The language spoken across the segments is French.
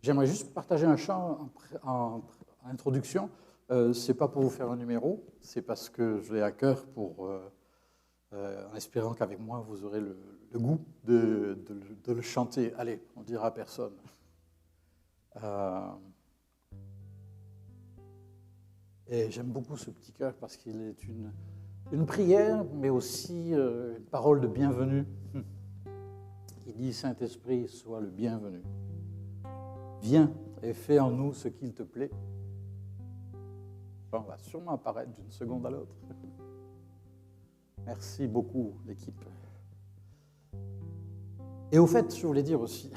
J'aimerais juste partager un chant en introduction. Ce n'est pas pour vous faire un numéro, c'est parce que je l'ai à cœur en espérant qu'avec moi, vous aurez le goût de le chanter. Allez, on ne dira à personne. Et j'aime beaucoup ce petit cœur parce qu'il est une prière, mais aussi une parole de bienvenue. Il dit, Saint-Esprit, sois le bienvenu. Viens et fais en nous ce qu'il te plaît. On va sûrement apparaître d'une seconde à l'autre. Merci beaucoup, l'équipe. Et au fait, je voulais dire aussi,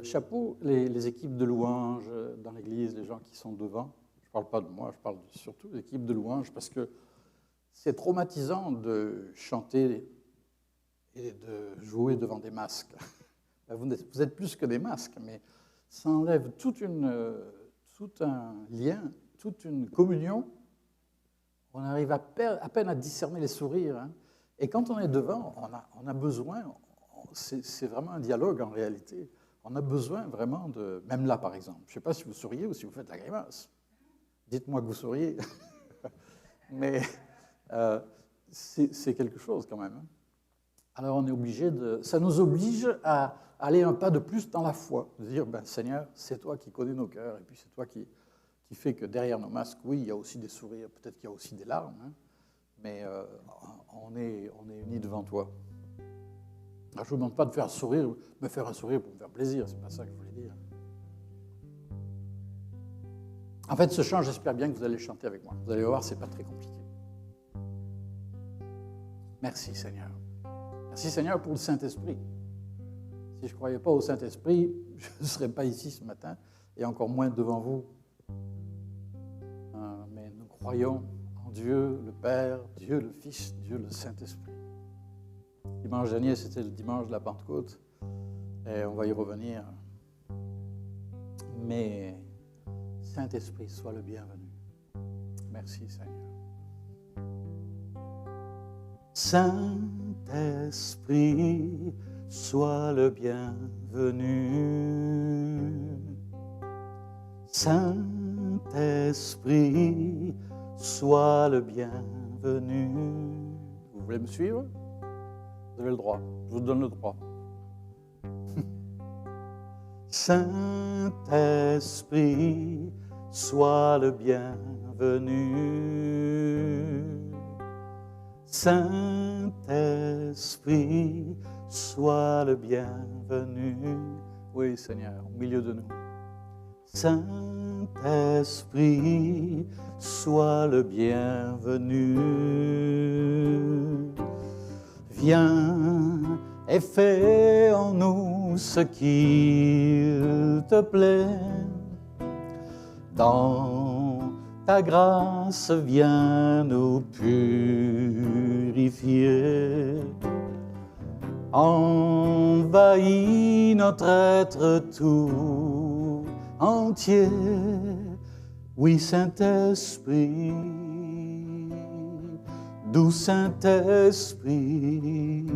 chapeau les équipes de louange dans l'église, les gens qui sont devant. Je ne parle pas de moi, je parle surtout des équipes de louange, parce que c'est traumatisant de chanter et de jouer devant des masques. Vous êtes plus que des masques, mais ça enlève tout un lien, toute une communion. On arrive à peine à discerner les sourires. Hein. Et quand on est devant, on a besoin, c'est vraiment un dialogue en réalité. On a besoin vraiment de... Même là, par exemple, je ne sais pas si vous souriez ou si vous faites la grimace. Dites-moi que vous souriez. Mais c'est quelque chose quand même. Hein. Alors on est obligé ça nous oblige à aller un pas de plus dans la foi, de dire, Seigneur, c'est toi qui connais nos cœurs, et puis c'est toi qui fait que derrière nos masques, oui, il y a aussi des sourires, peut-être qu'il y a aussi des larmes, hein, mais on est unis devant toi. Alors, je ne vous demande pas de me faire un sourire pour me faire plaisir, c'est pas ça que je voulais dire. En fait, ce chant, j'espère bien que vous allez le chanter avec moi. Vous allez voir, c'est pas très compliqué. Merci Seigneur. Merci Seigneur pour le Saint-Esprit. Si je ne croyais pas au Saint-Esprit, je ne serais pas ici ce matin, et encore moins devant vous. Mais nous croyons en Dieu le Père, Dieu le Fils, Dieu le Saint-Esprit. Dimanche dernier, c'était le dimanche de la Pentecôte, et on va y revenir. Mais Saint-Esprit, sois le bienvenu. Merci Seigneur. Saint-Esprit, sois le bienvenu. Saint-Esprit, sois le bienvenu. Vous voulez me suivre? Vous avez le droit. Je vous donne le droit. Saint-Esprit, sois le bienvenu. Saint-Esprit, sois le bienvenu. Oui, Seigneur, au milieu de nous. Saint-Esprit, sois le bienvenu. Viens et fais en nous ce qu'il te plaît. Dans ta grâce, viens nous purifier. Envahis notre être tout entier. Oui, Saint-Esprit, doux Saint-Esprit,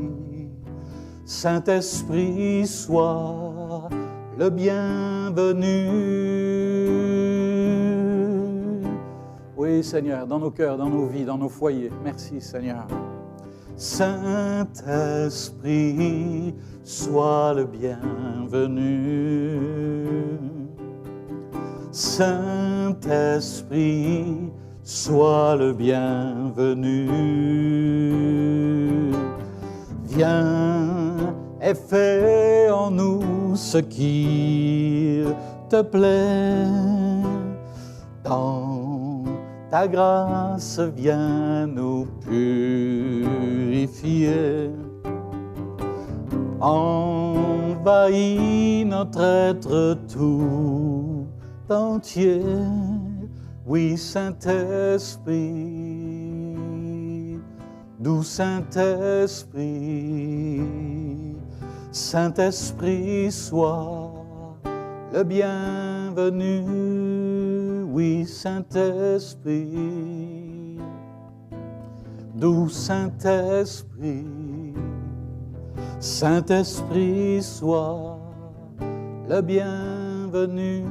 Saint-Esprit, sois le bienvenu. Oui, Seigneur, dans nos cœurs, dans nos vies, dans nos foyers. Merci, Seigneur. Saint-Esprit, sois le bienvenu. Saint-Esprit, sois le bienvenu. Viens et fais en nous ce qu'il te plaît. Dans ta grâce, viens nous purifier. Envahis notre être tout entier. Oui, Saint-Esprit, doux Saint-Esprit, Saint-Esprit, sois le bienvenu. Oui, Saint-Esprit, doux Saint-Esprit, Saint-Esprit, sois le bienvenu. bienvenue.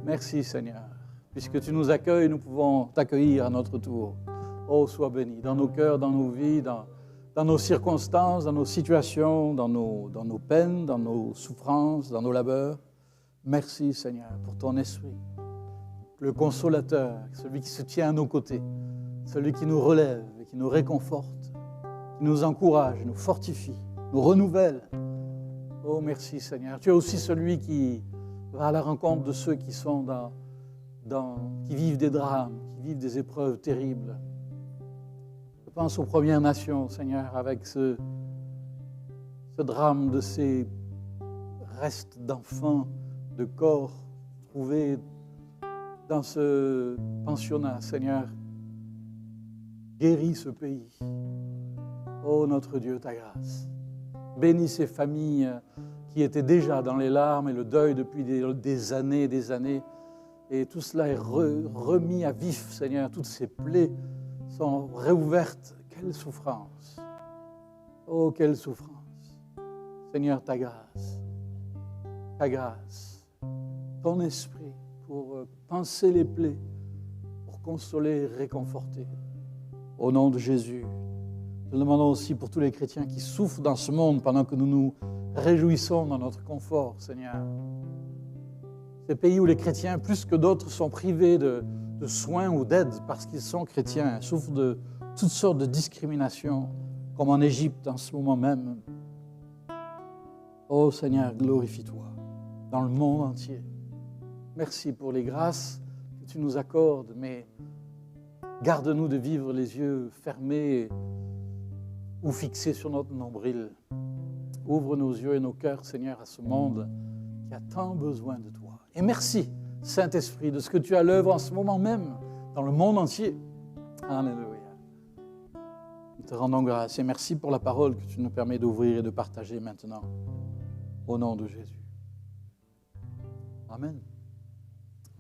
Merci Seigneur, puisque tu nous accueilles, nous pouvons t'accueillir à notre tour. Oh, sois béni dans nos cœurs, dans nos vies, dans nos circonstances, dans nos situations, dans nos peines, dans nos souffrances, dans nos labeurs. Merci Seigneur pour ton esprit, le consolateur, celui qui se tient à nos côtés, celui qui nous relève et qui nous réconforte, qui nous encourage, nous fortifie, nous renouvelle. Oh, merci Seigneur. Tu es aussi celui qui va à la rencontre de ceux qui sont qui vivent des drames, qui vivent des épreuves terribles. Je pense aux Premières Nations, Seigneur, avec ce drame de ces restes d'enfants, de corps trouvés dans ce pensionnat. Seigneur, guéris ce pays. Oh, notre Dieu, ta grâce. Bénis ces familles qui étaient déjà dans les larmes et le deuil depuis des années, et tout cela est remis à vif, Seigneur. Toutes ces plaies sont réouvertes. Quelle souffrance! Oh, quelle souffrance! Seigneur, ta grâce, ton esprit pour panser les plaies, pour consoler et réconforter. Au nom de Jésus, nous demandons aussi pour tous les chrétiens qui souffrent dans ce monde pendant que nous nous réjouissons dans notre confort, Seigneur. Ces pays où les chrétiens, plus que d'autres, sont privés de soins ou d'aide parce qu'ils sont chrétiens, souffrent de toutes sortes de discriminations, comme en Égypte en ce moment même. Oh Seigneur, glorifie-toi dans le monde entier. Merci pour les grâces que tu nous accordes, mais garde-nous de vivre les yeux fermés ou fixés sur notre nombril. Ouvre nos yeux et nos cœurs, Seigneur, à ce monde qui a tant besoin de toi. Et merci, Saint-Esprit, de ce que tu as à l'œuvre en ce moment même dans le monde entier. Alléluia. Nous te rendons grâce et merci pour la parole que tu nous permets d'ouvrir et de partager maintenant. Au nom de Jésus. Amen.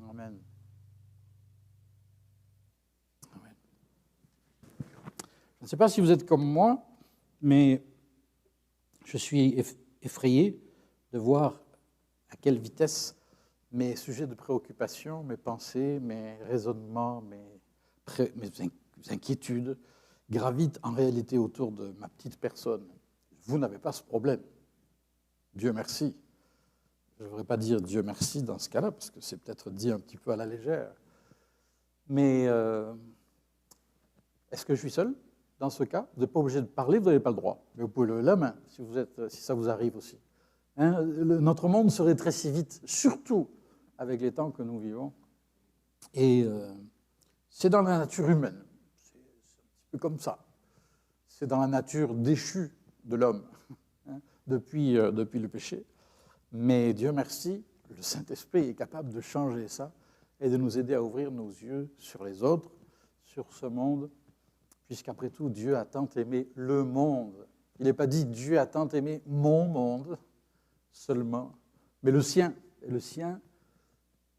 Amen. Amen. Je ne sais pas si vous êtes comme moi, mais je suis effrayé de voir à quelle vitesse mes sujets de préoccupation, mes pensées, mes raisonnements, mes inquiétudes gravitent en réalité autour de ma petite personne. Vous n'avez pas ce problème. Dieu merci. Je ne devrais pas dire Dieu merci dans ce cas-là, parce que c'est peut-être dit un petit peu à la légère. Mais est-ce que je suis seul dans ce cas? Vous n'êtes pas obligé de parler, vous n'avez pas le droit. Mais vous pouvez lever la main si ça vous arrive aussi. Notre monde se rétrécit vite, surtout avec les temps que nous vivons. Et c'est dans la nature humaine. C'est un petit peu comme ça. C'est dans la nature déchue de l'homme, depuis le péché. Mais Dieu merci, le Saint-Esprit est capable de changer ça et de nous aider à ouvrir nos yeux sur les autres, sur ce monde, puisqu'après tout, Dieu a tant aimé le monde. Il n'est pas dit Dieu a tant aimé mon monde seulement, mais le sien. Et le sien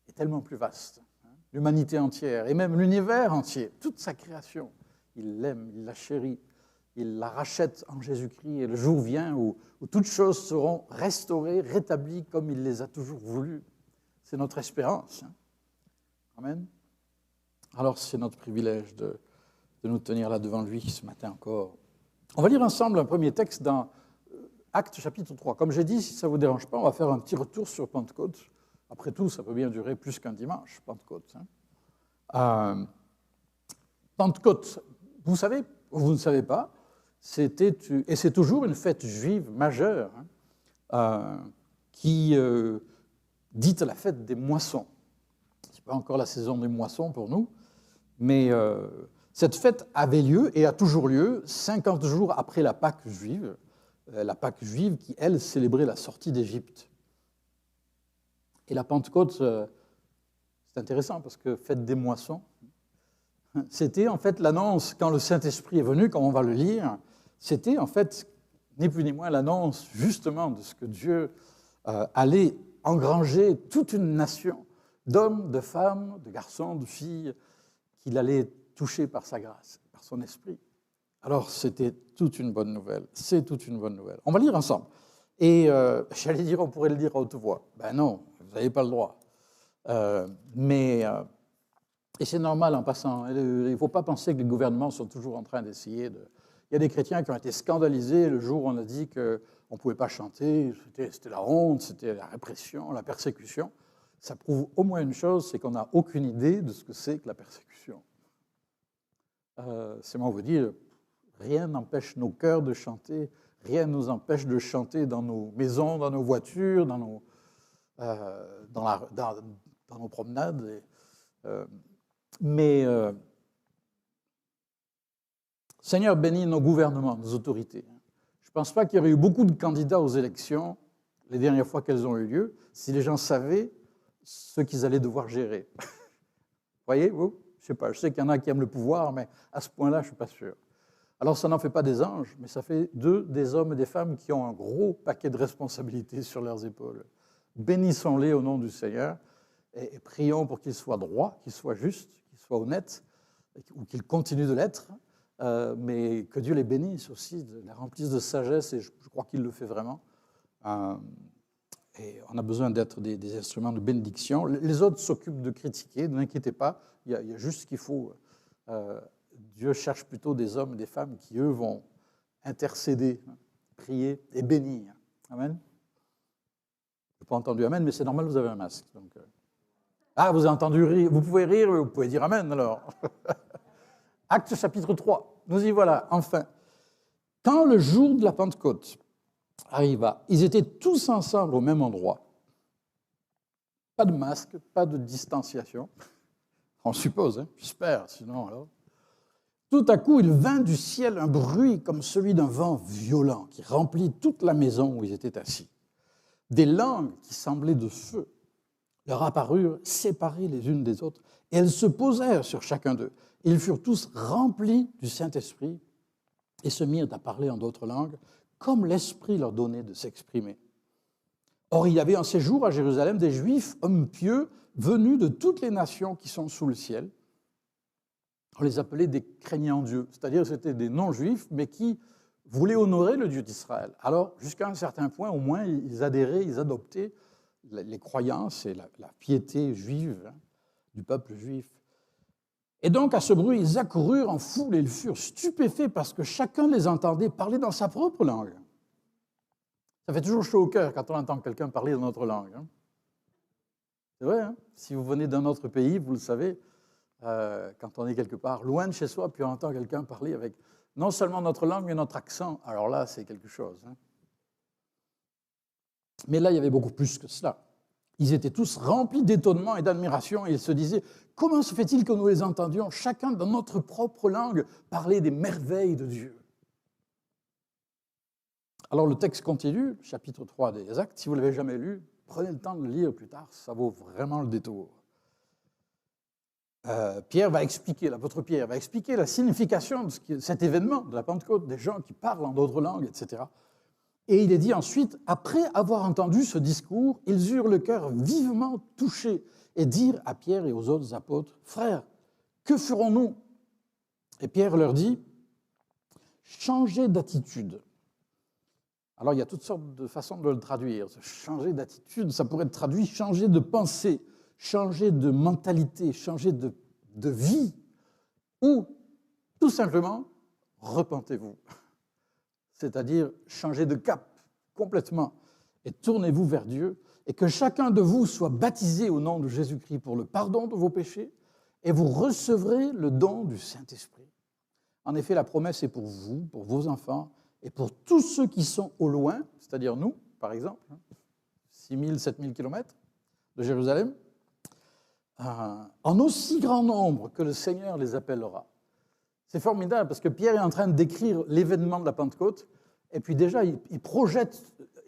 est tellement plus vaste. L'humanité entière, et même l'univers entier, toute sa création, il l'aime, il la chérit, il la rachète en Jésus-Christ, et le jour vient où toutes choses seront restaurées, rétablies comme il les a toujours voulues. C'est notre espérance. Amen. Alors c'est notre privilège de nous tenir là devant lui ce matin encore. On va lire ensemble un premier texte dans Actes chapitre 3. Comme j'ai dit, si ça ne vous dérange pas, on va faire un petit retour sur Pentecôte. Après tout, ça peut bien durer plus qu'un dimanche, Pentecôte. Pentecôte, vous savez, ou vous ne savez pas, et c'est toujours une fête juive majeure qui dite la fête des moissons. Ce n'est pas encore la saison des moissons pour nous, mais cette fête avait lieu et a toujours lieu 50 jours après la Pâque juive qui, elle, célébrait la sortie d'Égypte. Et la Pentecôte, c'est intéressant parce que fête des moissons, c'était en fait l'annonce, quand le Saint-Esprit est venu, comme on va le lire, c'était en fait, ni plus ni moins, l'annonce justement de ce que Dieu allait engranger toute une nation d'hommes, de femmes, de garçons, de filles, qu'il allait toucher par sa grâce, par son esprit. Alors c'était toute une bonne nouvelle, c'est toute une bonne nouvelle. On va lire ensemble Et j'allais dire, on pourrait le dire à haute voix. Ben non, vous n'avez pas le droit. Et c'est normal en passant. Il ne faut pas penser que les gouvernements sont toujours en train d'essayer de... Il y a des chrétiens qui ont été scandalisés le jour où on a dit qu'on ne pouvait pas chanter, c'était la honte, c'était la répression, la persécution. Ça prouve au moins une chose, c'est qu'on n'a aucune idée de ce que c'est que la persécution. C'est moi vous dire, rien n'empêche nos cœurs de chanter, rien ne nous empêche de chanter dans nos maisons, dans nos voitures, dans nos promenades. Seigneur, bénis nos gouvernements, nos autorités. Je ne pense pas qu'il y aurait eu beaucoup de candidats aux élections les dernières fois qu'elles ont eu lieu si les gens savaient ce qu'ils allaient devoir gérer. Voyez, vous? Je ne sais pas, je sais qu'il y en a qui aiment le pouvoir, mais à ce point-là, je ne suis pas sûr. Alors, ça n'en fait pas des anges, mais ça fait des hommes et des femmes qui ont un gros paquet de responsabilités sur leurs épaules. Bénissons-les au nom du Seigneur et prions pour qu'ils soient droits, qu'ils soient justes, qu'ils soient honnêtes, ou qu'ils continuent de l'être, mais que Dieu les bénisse aussi, les remplisse de sagesse, et je crois qu'il le fait vraiment. Et on a besoin d'être des instruments de bénédiction. Les autres s'occupent de critiquer, ne vous inquiétez pas, il y a juste ce qu'il faut. Dieu cherche plutôt des hommes et des femmes qui, eux, vont intercéder, prier et bénir. Amen. Je n'ai pas entendu Amen, mais c'est normal, vous avez un masque. Donc, Ah, vous avez entendu rire. Vous pouvez rire, mais vous pouvez dire Amen, alors. Actes chapitre 3. Nous y voilà, enfin. Quand le jour de la Pentecôte arriva, ils étaient tous ensemble au même endroit. Pas de masque, pas de distanciation. On suppose, hein, j'espère, sinon alors. Tout à coup, il vint du ciel un bruit comme celui d'un vent violent qui remplit toute la maison où ils étaient assis. Des langues qui semblaient de feu leur apparurent séparées les unes des autres, et elles se posèrent sur chacun d'eux. Ils furent tous remplis du Saint-Esprit et se mirent à parler en d'autres langues, comme l'Esprit leur donnait de s'exprimer. Or, il y avait en ces jours à Jérusalem des Juifs, hommes pieux, venus de toutes les nations qui sont sous le ciel. On les appelait des craignants Dieu, c'est-à-dire que c'était des non-juifs, mais qui voulaient honorer le Dieu d'Israël. Alors, jusqu'à un certain point, au moins, ils adhéraient, ils adoptaient les croyances et la piété juive, du peuple juif. Et donc, à ce bruit, ils accoururent en foule et ils furent stupéfaits parce que chacun les entendait parler dans sa propre langue. Ça fait toujours chaud au cœur quand on entend quelqu'un parler dans notre langue. C'est vrai, hein? Si vous venez d'un autre pays, vous le savez, quand on est quelque part loin de chez soi, puis on entend quelqu'un parler avec non seulement notre langue, mais notre accent, alors là, c'est quelque chose. Hein. Mais là, il y avait beaucoup plus que cela. Ils étaient tous remplis d'étonnement et d'admiration, et ils se disaient, comment se fait-il que nous les entendions, chacun dans notre propre langue, parler des merveilles de Dieu? Alors le texte continue, chapitre 3 des Actes, si vous ne l'avez jamais lu, prenez le temps de le lire plus tard, ça vaut vraiment le détour. Pierre va expliquer, l'apôtre Pierre va expliquer la signification de cet événement de la Pentecôte, des gens qui parlent en d'autres langues, etc. Et il est dit ensuite, après avoir entendu ce discours, ils eurent le cœur vivement touché et dirent à Pierre et aux autres apôtres, « Frères, que ferons-nous » Et Pierre leur dit, « Changez d'attitude. » Alors il y a toutes sortes de façons de le traduire. Changer d'attitude, ça pourrait être traduit « changer de pensée ». Changer de mentalité, changer de vie, ou tout simplement, repentez-vous. C'est-à-dire, changez de cap complètement et tournez-vous vers Dieu et que chacun de vous soit baptisé au nom de Jésus-Christ pour le pardon de vos péchés et vous recevrez le don du Saint-Esprit. En effet, la promesse est pour vous, pour vos enfants et pour tous ceux qui sont au loin, c'est-à-dire nous, par exemple, 6 000, 7 000 kilomètres de Jérusalem, en aussi grand nombre que le Seigneur les appellera. C'est formidable parce que Pierre est en train de décrire l'événement de la Pentecôte et puis déjà il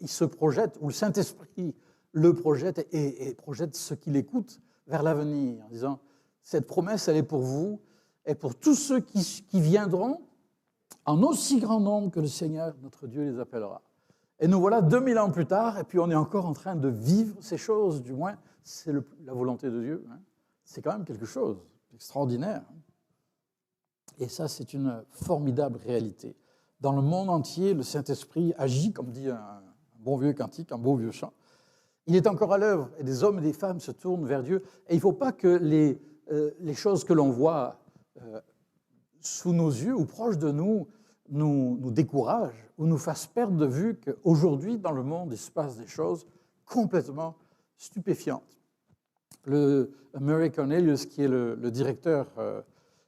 se projette, ou le Saint-Esprit le projette et projette ceux qui l'écoutent vers l'avenir en disant cette promesse elle est pour vous et pour tous ceux qui viendront en aussi grand nombre que le Seigneur notre Dieu les appellera. Et nous voilà 2000 ans plus tard et puis on est encore en train de vivre ces choses, du moins c'est la volonté de Dieu. Hein. C'est quand même quelque chose d'extraordinaire. Et ça, c'est une formidable réalité. Dans le monde entier, le Saint-Esprit agit, comme dit un bon vieux cantique, un beau vieux chant. Il est encore à l'œuvre et des hommes et des femmes se tournent vers Dieu. Et il ne faut pas que les choses que l'on voit sous nos yeux ou proches de nous découragent ou nous fassent perdre de vue qu'aujourd'hui, dans le monde, il se passe des choses complètement stupéfiantes. Le Murray Cornelius, qui est le directeur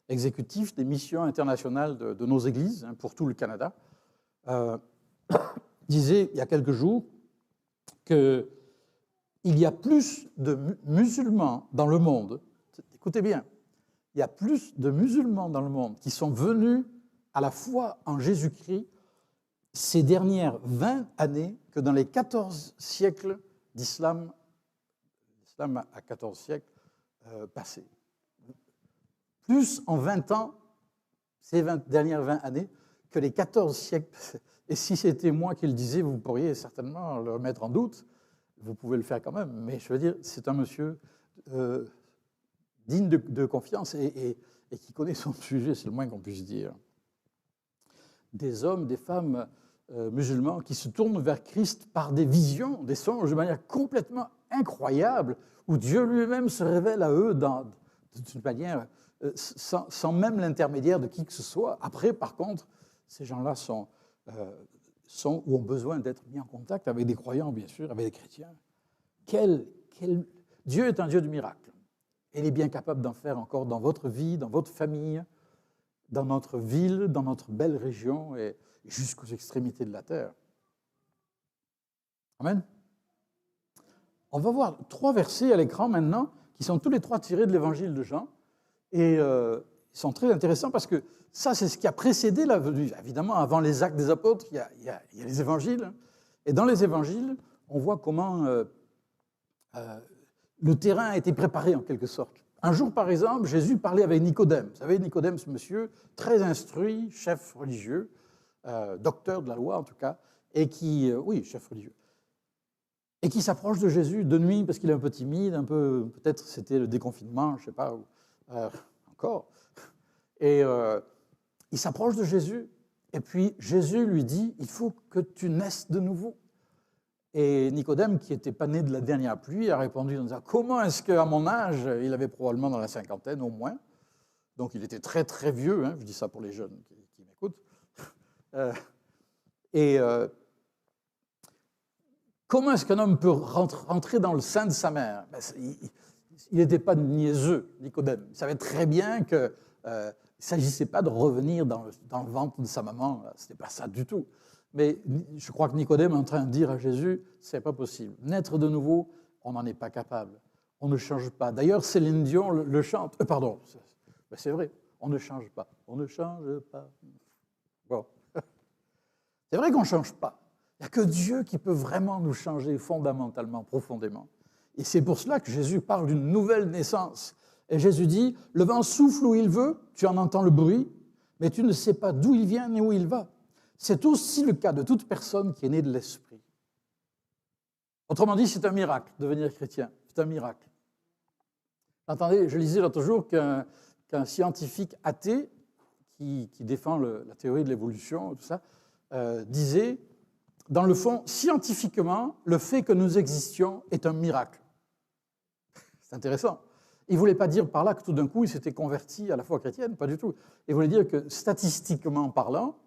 exécutif des missions internationales de nos églises pour tout le Canada, disait il y a quelques jours qu'il y a plus de musulmans dans le monde, écoutez bien, il y a plus de musulmans dans le monde qui sont venus à la foi en Jésus-Christ ces dernières 20 années que dans les 14 siècles d'islam. L'islam a 14 siècles passés. Plus en 20 ans, ces dernières 20 années, que les 14 siècles. Et si c'était moi qui le disais, vous pourriez certainement le mettre en doute. Vous pouvez le faire quand même. Mais je veux dire, c'est un monsieur digne de confiance et qui connaît son sujet, c'est le moins qu'on puisse dire. Des hommes, des femmes musulmans qui se tournent vers Christ par des visions, des songes, de manière complètement incroyable, où Dieu lui-même se révèle à eux d'une manière sans même l'intermédiaire de qui que ce soit. Après, par contre, ces gens-là sont ou ont besoin d'être mis en contact avec des croyants, bien sûr, avec des chrétiens. Dieu est un Dieu de miracles. Et il est bien capable d'en faire encore dans votre vie, dans votre famille, dans notre ville, dans notre belle région et jusqu'aux extrémités de la terre. Amen. On va voir 3 versets à l'écran maintenant, qui sont tous les 3 tirés de l'évangile de Jean. Et ils sont très intéressants parce que ça, c'est ce qui a précédé la venue. Évidemment, avant les actes des apôtres, il y a les évangiles. Et dans les évangiles, on voit comment le terrain a été préparé en quelque sorte. Un jour, par exemple, Jésus parlait avec Nicodème. Vous savez, Nicodème, ce monsieur très instruit, chef religieux, docteur de la loi en tout cas, et oui, chef religieux, et qui s'approche de Jésus de nuit parce qu'il est un peu timide, peut-être c'était le déconfinement, je ne sais pas, encore. Et il s'approche de Jésus, et puis Jésus lui dit, il faut que tu naisses de nouveau. Et Nicodème, qui n'était pas né de la dernière pluie, a répondu en disant, comment est-ce qu'à mon âge, il avait probablement dans la cinquantaine au moins, donc il était très très vieux, je dis ça pour les jeunes qui m'écoutent, comment est-ce qu'un homme peut rentrer dans le sein de sa mère? Il n'était pas niaiseux, Nicodème. Il savait très bien qu'il ne s'agissait pas de revenir dans le ventre de sa maman, ce n'était pas ça du tout. Mais je crois que Nicodème est en train de dire à Jésus, ce n'est pas possible. Naître de nouveau, on n'en est pas capable. On ne change pas. D'ailleurs, Céline Dion le chante. Pardon, c'est vrai, on ne change pas. On ne change pas. Bon. C'est vrai qu'on ne change pas. Il n'y a que Dieu qui peut vraiment nous changer fondamentalement, profondément. Et c'est pour cela que Jésus parle d'une nouvelle naissance. Et Jésus dit, le vent souffle où il veut, tu en entends le bruit, mais tu ne sais pas d'où il vient ni où il va. C'est aussi le cas de toute personne qui est née de l'Esprit. Autrement dit, c'est un miracle, devenir chrétien. C'est un miracle. Entendez, je lisais l'autre jour qu'un scientifique athée qui défend la théorie de l'évolution, tout ça, disait, dans le fond, scientifiquement, le fait que nous existions est un miracle. C'est intéressant. Il ne voulait pas dire par là que tout d'un coup, il s'était converti à la foi chrétienne, pas du tout. Il voulait dire que statistiquement parlant,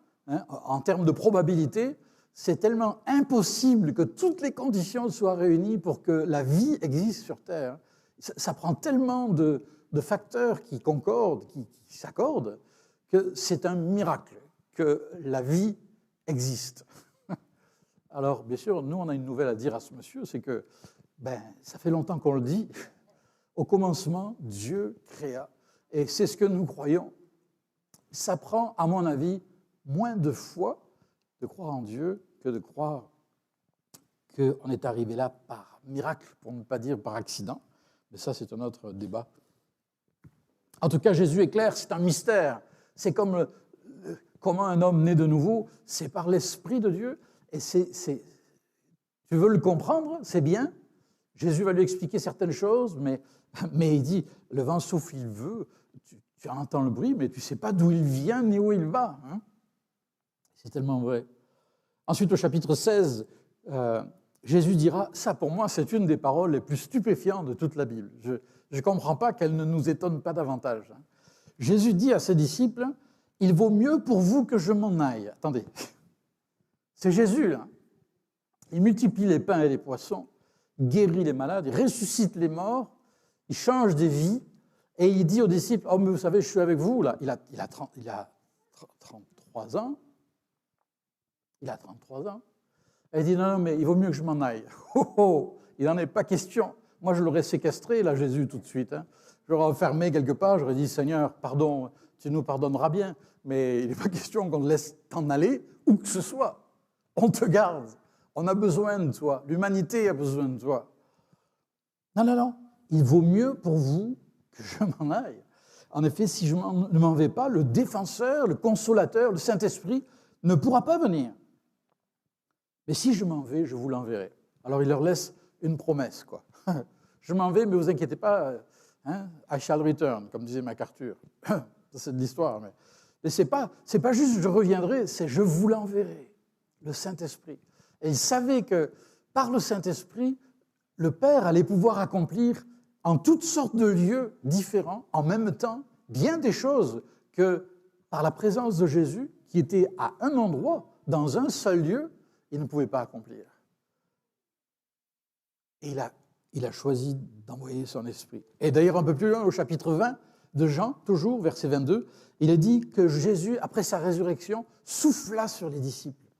en termes de probabilité, c'est tellement impossible que toutes les conditions soient réunies pour que la vie existe sur Terre. Ça prend tellement de facteurs qui concordent, qui s'accordent, que c'est un miracle que la vie existe. Alors, bien sûr, nous, on a une nouvelle à dire à ce monsieur, c'est que, ça fait longtemps qu'on le dit, au commencement, Dieu créa. Et c'est ce que nous croyons. Ça prend, à mon avis, moins de foi de croire en Dieu que de croire qu'on est arrivé là par miracle, pour ne pas dire par accident. Mais ça, c'est un autre débat. En tout cas, Jésus est clair, c'est un mystère. C'est comme comment un homme né de nouveau, c'est par l'Esprit de Dieu. Et tu veux le comprendre, c'est bien. Jésus va lui expliquer certaines choses, mais il dit, le vent souffle, il veut, tu entends le bruit, mais tu ne sais pas d'où il vient ni où il va. C'est tellement vrai. Ensuite, au chapitre 16, Jésus dira, ça pour moi c'est une des paroles les plus stupéfiantes de toute la Bible. Je ne comprends pas qu'elle ne nous étonne pas davantage. Jésus dit à ses disciples, il vaut mieux pour vous que je m'en aille. Attendez, c'est Jésus là. Il multiplie les pains et les poissons, guérit les malades, il ressuscite les morts, il change des vies, et il dit aux disciples, oh mais vous savez, je suis avec vous là. Il a 33 ans. Il a 33 ans. Et il dit, non, mais il vaut mieux que je m'en aille. Oh, oh, il n'en est pas question. Moi, je l'aurais séquestré, là, Jésus, tout de suite. Je l'aurais enfermé quelque part, j'aurais dit, Seigneur, pardon, tu nous pardonneras bien, mais il n'est pas question qu'on te laisse t'en aller, où que ce soit. On te garde. On a besoin de toi. L'humanité a besoin de toi. Non, non, non. Il vaut mieux pour vous que je m'en aille. En effet, si je ne m'en vais pas, le défenseur, le consolateur, le Saint-Esprit ne pourra pas venir. Mais si je m'en vais, je vous l'enverrai. Alors il leur laisse une promesse, quoi. Je m'en vais, mais ne vous inquiétez pas, I shall return, comme disait MacArthur. Ça, c'est de l'histoire. Mais ce n'est pas juste je reviendrai, c'est je vous l'enverrai, le Saint-Esprit. Et il savait que par le Saint-Esprit, le Père allait pouvoir accomplir en toutes sortes de lieux différents, en même temps, bien des choses que par la présence de Jésus, qui était à un endroit, dans un seul lieu, il ne pouvait pas accomplir. Et il a choisi d'envoyer son esprit. Et d'ailleurs, un peu plus loin, au chapitre 20 de Jean, toujours, verset 22, il est dit que Jésus, après sa résurrection, souffla sur les disciples.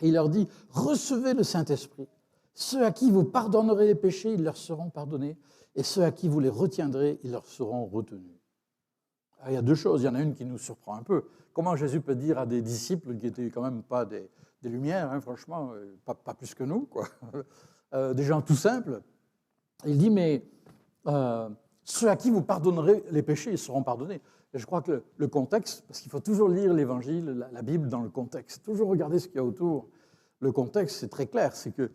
Et il leur dit, recevez le Saint-Esprit. Ceux à qui vous pardonnerez les péchés, ils leur seront pardonnés. Et ceux à qui vous les retiendrez, ils leur seront retenus. Alors, il y a deux choses. Il y en a une qui nous surprend un peu. Comment Jésus peut dire à des disciples qui n'étaient quand même pas des lumières, franchement, pas plus que nous, quoi. Des gens tout simples. Il dit, mais ceux à qui vous pardonnerez les péchés, ils seront pardonnés. Et je crois que le contexte, parce qu'il faut toujours lire l'Évangile, la Bible dans le contexte, toujours regarder ce qu'il y a autour. Le contexte, c'est très clair, c'est que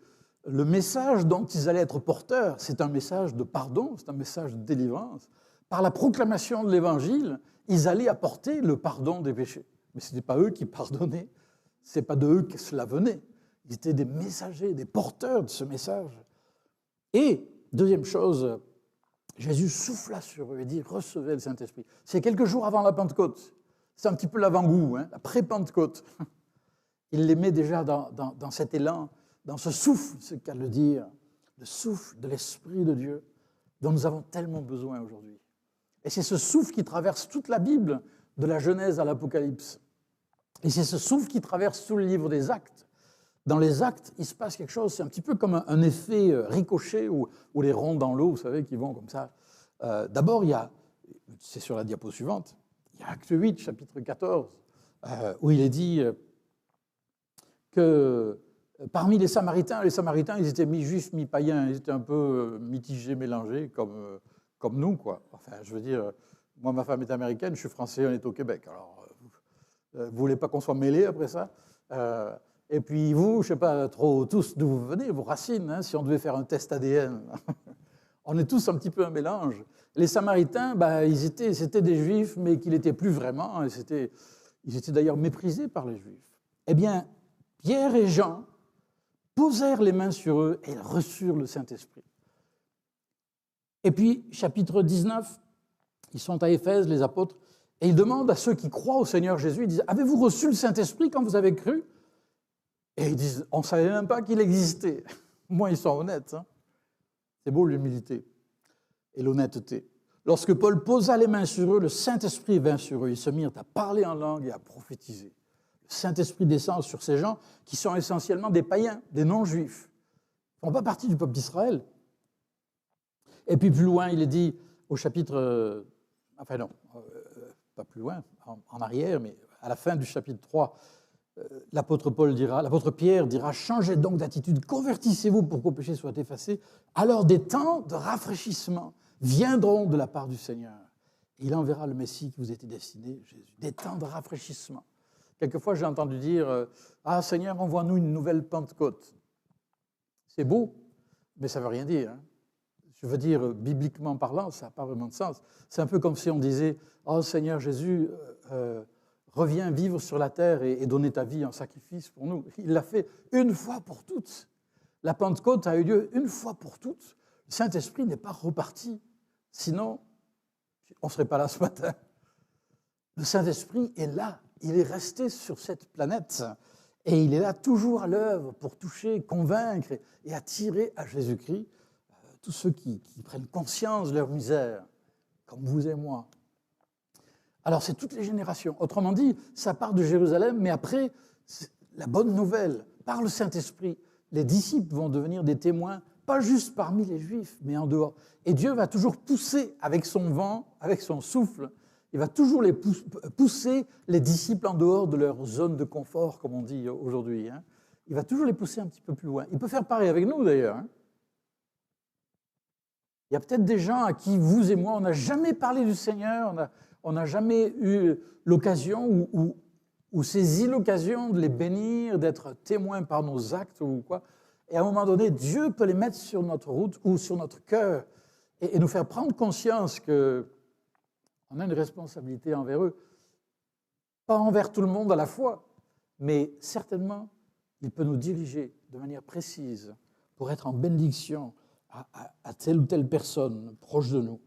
le message dont ils allaient être porteurs, c'est un message de pardon, c'est un message de délivrance. Par la proclamation de l'Évangile, ils allaient apporter le pardon des péchés. Mais ce n'était pas eux qui pardonnaient, ce n'est pas de eux que cela venait. Ils étaient des messagers, des porteurs de ce message. Et, deuxième chose, Jésus souffla sur eux et dit « Recevez le Saint-Esprit ». C'est quelques jours avant la Pentecôte. C'est un petit peu l'avant-goût, la pré-Pentecôte. Il les met déjà dans cet élan, dans ce souffle, c'est le cas de le dire, le souffle de l'Esprit de Dieu dont nous avons tellement besoin aujourd'hui. Et c'est ce souffle qui traverse toute la Bible, de la Genèse à l'Apocalypse. Et c'est ce souffle qui traverse tout le livre des Actes. Dans les Actes, il se passe quelque chose, c'est un petit peu comme un effet ricochet ou les ronds dans l'eau, vous savez, qui vont comme ça. D'abord, il y a, c'est sur la diapo suivante, il y a Acte 8, chapitre 14, où il est dit que parmi les Samaritains, ils étaient mi-juifs, mi-païens, ils étaient un peu mitigés, mélangés, comme nous, quoi. Enfin, je veux dire, moi, ma femme est américaine, je suis français, on est au Québec. Alors, vous ne voulez pas qu'on soit mêlés après ça et puis vous, je ne sais pas trop tous d'où vous venez, vos racines, si on devait faire un test ADN. On est tous un petit peu un mélange. Les Samaritains, c'était des Juifs, mais qu'ils n'étaient plus vraiment. Ils étaient d'ailleurs méprisés par les Juifs. Eh bien, Pierre et Jean posèrent les mains sur eux et ils reçurent le Saint-Esprit. Et puis, chapitre 19, ils sont à Éphèse, les apôtres, et ils demandent à ceux qui croient au Seigneur Jésus, ils disent « Avez-vous reçu le Saint-Esprit quand vous avez cru ?» Et ils disent « On ne savait même pas qu'il existait. » Moi, ils sont honnêtes. C'est beau l'humilité et l'honnêteté. Lorsque Paul posa les mains sur eux, le Saint-Esprit vint sur eux. Ils se mirent à parler en langue et à prophétiser. Le Saint-Esprit descend sur ces gens qui sont essentiellement des païens, des non-juifs. Ils ne font pas partie du peuple d'Israël. Et puis plus loin, il est dit au chapitre... Enfin non, pas plus loin, en arrière, mais à la fin du chapitre 3, l'apôtre Pierre dira « Changez donc d'attitude, convertissez-vous pour que vos péchés soient effacés. Alors des temps de rafraîchissement viendront de la part du Seigneur. Et il enverra le Messie qui vous était destiné, Jésus. Des temps de rafraîchissement. » Quelquefois, j'ai entendu dire « Ah Seigneur, envoie-nous une nouvelle Pentecôte. » C'est beau, mais ça ne veut rien dire. Je veux dire, bibliquement parlant, ça n'a pas vraiment de sens. C'est un peu comme si on disait « Oh Seigneur Jésus, reviens vivre sur la terre et donner ta vie en sacrifice pour nous. » Il l'a fait une fois pour toutes. La Pentecôte a eu lieu une fois pour toutes. Le Saint-Esprit n'est pas reparti. Sinon, on ne serait pas là ce matin. Le Saint-Esprit est là. Il est resté sur cette planète. Et il est là toujours à l'œuvre pour toucher, convaincre et attirer à Jésus-Christ tous ceux qui prennent conscience de leur misère, comme vous et moi. Alors, c'est toutes les générations. Autrement dit, ça part de Jérusalem, mais après, la bonne nouvelle, par le Saint-Esprit, les disciples vont devenir des témoins, pas juste parmi les Juifs, mais en dehors. Et Dieu va toujours pousser avec son vent, avec son souffle, il va toujours pousser les disciples en dehors de leur zone de confort, comme on dit aujourd'hui. Il va toujours les pousser un petit peu plus loin. Il peut faire pareil avec nous, d'ailleurs. Il y a peut-être des gens à qui, vous et moi, on n'a jamais parlé du Seigneur, on n'a jamais eu l'occasion ou saisi l'occasion de les bénir, d'être témoins par nos actes ou quoi. Et à un moment donné, Dieu peut les mettre sur notre route ou sur notre cœur et nous faire prendre conscience qu'on a une responsabilité envers eux. Pas envers tout le monde à la fois, mais certainement, il peut nous diriger de manière précise pour être en bénédiction à telle ou telle personne proche de nous.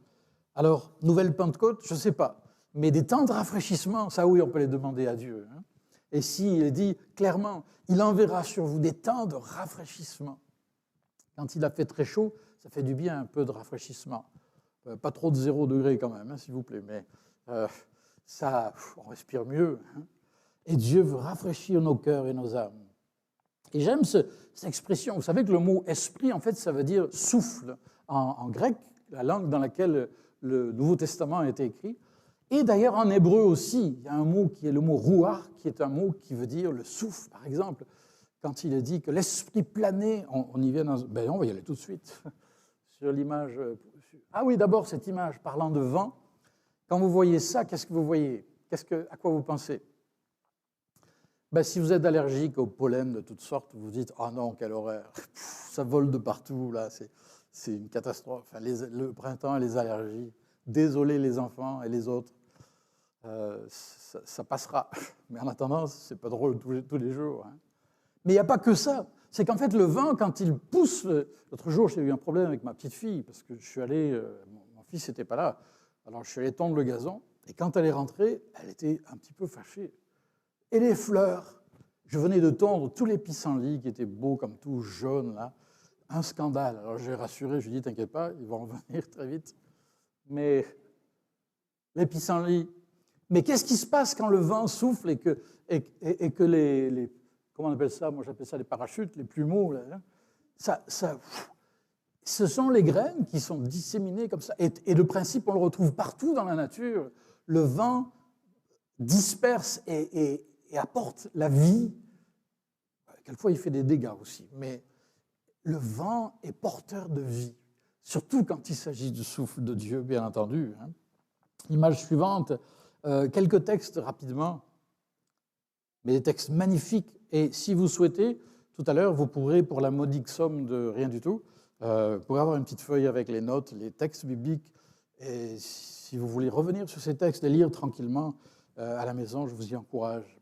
Alors, nouvelle Pentecôte, je ne sais pas, mais des temps de rafraîchissement, ça oui, on peut les demander à Dieu. Et s'il dit clairement, il enverra sur vous des temps de rafraîchissement. Quand il a fait très chaud, ça fait du bien un peu de rafraîchissement. Pas trop de 0 degré quand même, s'il vous plaît, mais ça, on respire mieux. Et Dieu veut rafraîchir nos cœurs et nos âmes. Et j'aime cette expression. Vous savez que le mot « esprit », en fait, ça veut dire « souffle » en grec, la langue dans laquelle le Nouveau Testament a été écrit. Et d'ailleurs, en hébreu aussi, il y a un mot qui est le mot « ruach », qui est un mot qui veut dire le souffle. Par exemple, quand il est dit que l'esprit planait, on y vient dans... Ben, on va y aller tout de suite sur l'image. Ah oui, d'abord, cette image parlant de vent. Quand vous voyez ça, qu'est-ce que vous voyez ? À quoi vous pensez ? Ben, si vous êtes allergique au pollen de toutes sortes, vous vous dites « Ah non, quelle horreur, ça vole de partout, là, c'est une catastrophe. Enfin, le printemps et les allergies. Désolé les enfants et les autres. Ça passera. Mais en attendant, c'est pas drôle tous les jours. Mais il n'y a pas que ça. C'est qu'en fait, le vent, quand il pousse... L'autre jour, j'ai eu un problème avec ma petite fille, parce que je suis allé... mon fils n'était pas là. Alors, je suis allé tondre le gazon, et quand elle est rentrée, elle était un petit peu fâchée. Et les fleurs, je venais de tondre tous les pissenlits qui étaient beaux comme tout, jaunes, là. Un scandale. Alors, j'ai rassuré, je lui ai dit, t'inquiète pas, ils vont revenir très vite. Mais les pissenlits... Mais qu'est-ce qui se passe quand le vent souffle et que les comment on appelle ça ? Moi, j'appelle ça les parachutes, les plumeaux. Là, ce sont les graines qui sont disséminées comme ça. Et le principe, on le retrouve partout dans la nature. Le vent disperse et apporte la vie. Quelquefois, il fait des dégâts aussi. Mais le vent est porteur de vie. Surtout quand il s'agit du souffle de Dieu, bien entendu. Image suivante. Quelques textes rapidement, mais des textes magnifiques. Et si vous souhaitez, tout à l'heure, vous pourrez, pour la modique somme de rien du tout, vous pourrez avoir une petite feuille avec les notes, les textes bibliques. Et si vous voulez revenir sur ces textes, les lire tranquillement à la maison, je vous y encourage.